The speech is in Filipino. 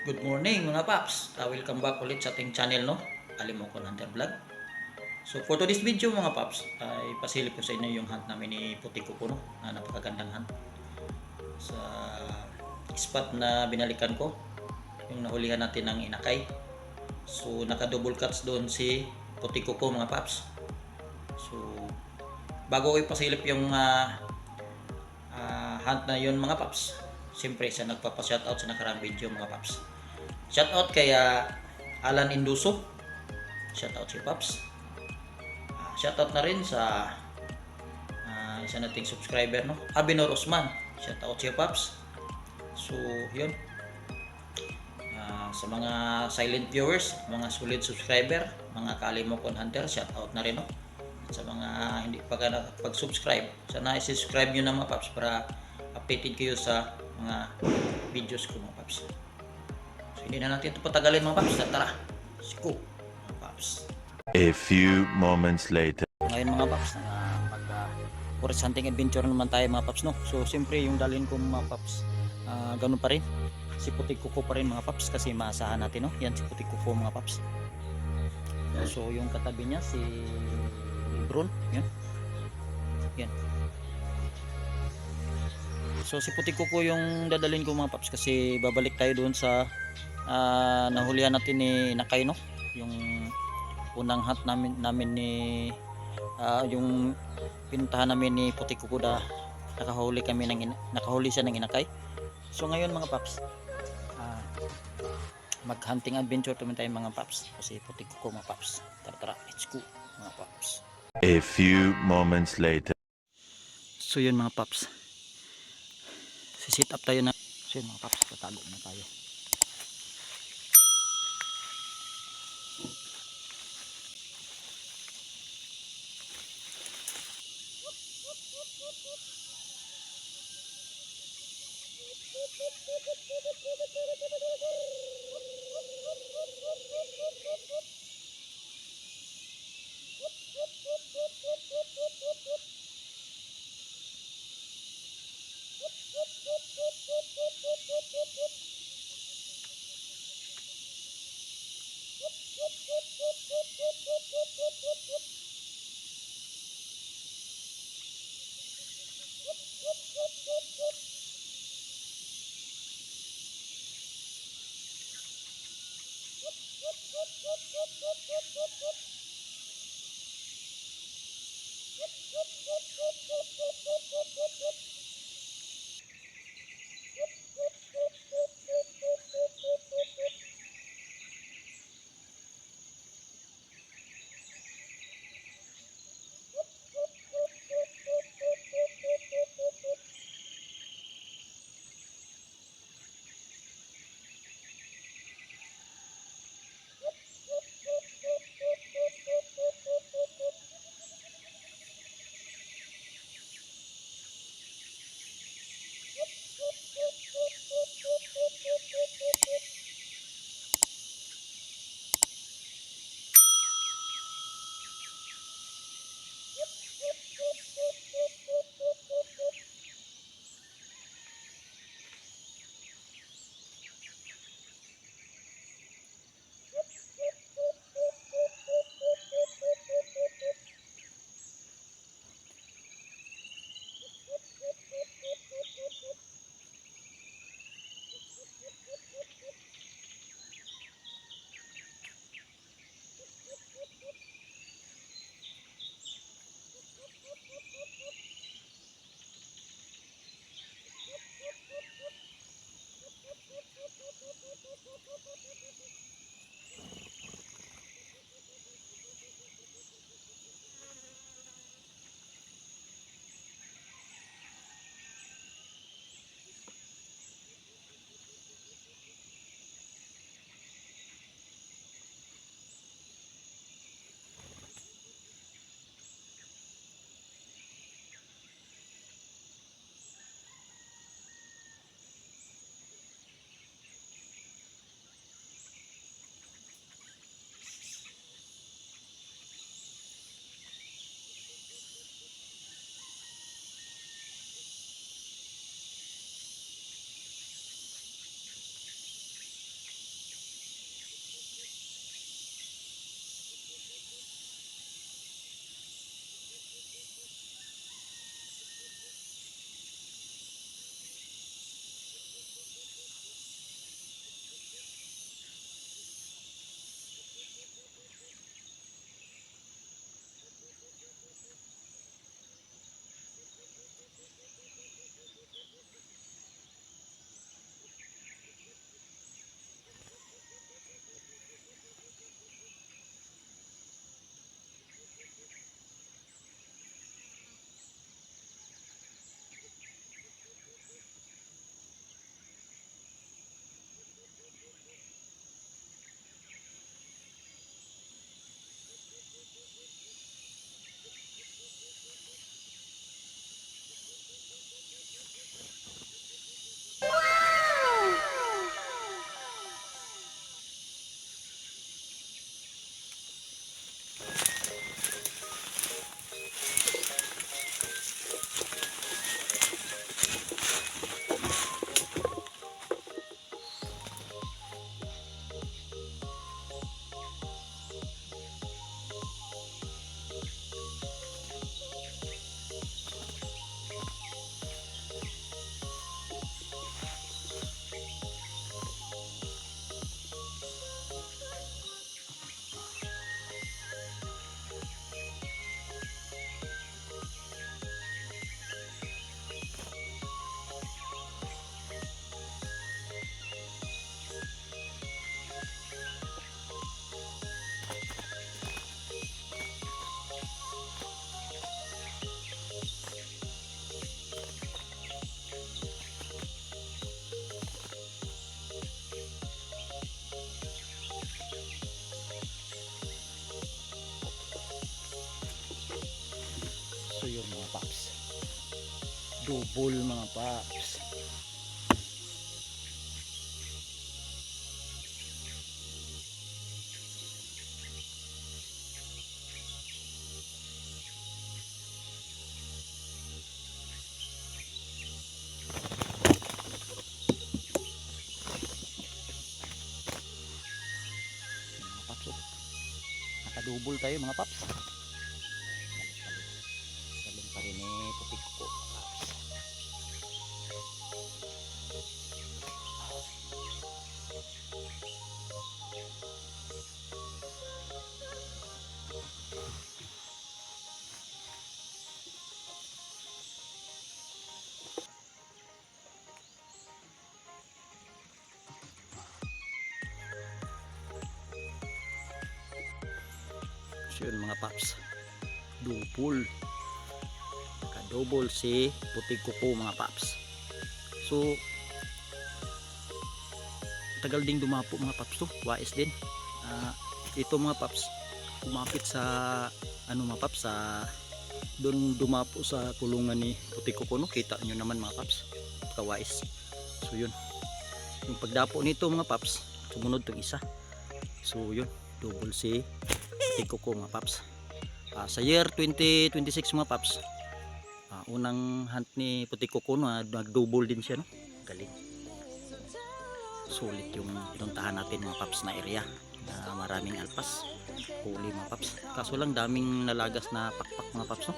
Good morning mga paps. Welcome back ulit sa ating channel, no? Alimokon Hunter Vlog. So for today's video mga paps, ay pasilip ko sa inyo yung hunt namin ni Puti Kuko, no? Na napakagandang hunt. Sa spot na binalikan ko, yung nahulihan natin ng inakay. So naka double cuts doon si Puti Kuko mga paps. So bago ko ipasilip yung hunt na yun mga paps, siyempre sa nagpapa-shoutout sa nakarang video mga paps. Shoutout kay Alan Induso. Shoutout si Paps. Shoutout na rin sa isa nating subscriber, no? Abinor Osman. Shoutout si Paps. So, yun. Sa mga silent viewers, mga solid subscriber, mga Kalimokon Hunter, shoutout na rin, no? At sa mga hindi pa ka nakapag-subscribe, sana i-subscribe nyo na mga Paps para updated kayo sa mga videos ko mga Paps. So, hindi na natin ito patagalin mga Paps. Tara, let's go mga Paps. A few moments later. Ngayon mga Paps, forest hunting adventure naman tayo mga Paps, no? So siyempre yung dalhin ko mga Paps, ganun pa rin. Si Puti Kuko pa rin mga Paps kasi maasahan natin, no? Yan si Puti Kuko mga Paps. So yung katabi niya si Bron, yan. Yan. So si Puti Kuko yung dadalhin ko mga Paps kasi babalik tayo doon sa nahulihan natin ni Nakay, no? Yung unang hunt namin ni yung pinuntahan namin ni Puti Kuko, nakahuli siya ng inakay. So ngayon mga Paps, mag hunting adventure naman tayo mga Paps kasi Puti Kuko mga Paps. Tara, let's go mga Paps. A few moments later. So yun mga Paps, sisit up tayo na. So yun mga Paps, tatago na tayo. Double mga paps. Mga paps, oh. Nakadouble tayo mga paps. Galing pa rin putik ko mga paps. So yun mga paps, double, naka-double si putik kuko mga paps. So tagal ding dumapo mga paps to, wais din. Ito mga paps, kumapit sa ano mga paps, sa doon dumapo sa kulungan ni putik kuko, no? Kita nyo naman mga paps, kawais. So yun, yung pagdapo nito mga paps, sumunod tong isa. So yun, double si putik kuko mga paps. Sa year 2026 mga paps, unang hunt ni putik kuko, no, nag-double din siya, no? Galing. Sulit yung pinuntahan natin mga paps na area na maraming alpas huli mga paps. Kaso lang daming nalagas na pakpak mga paps, no?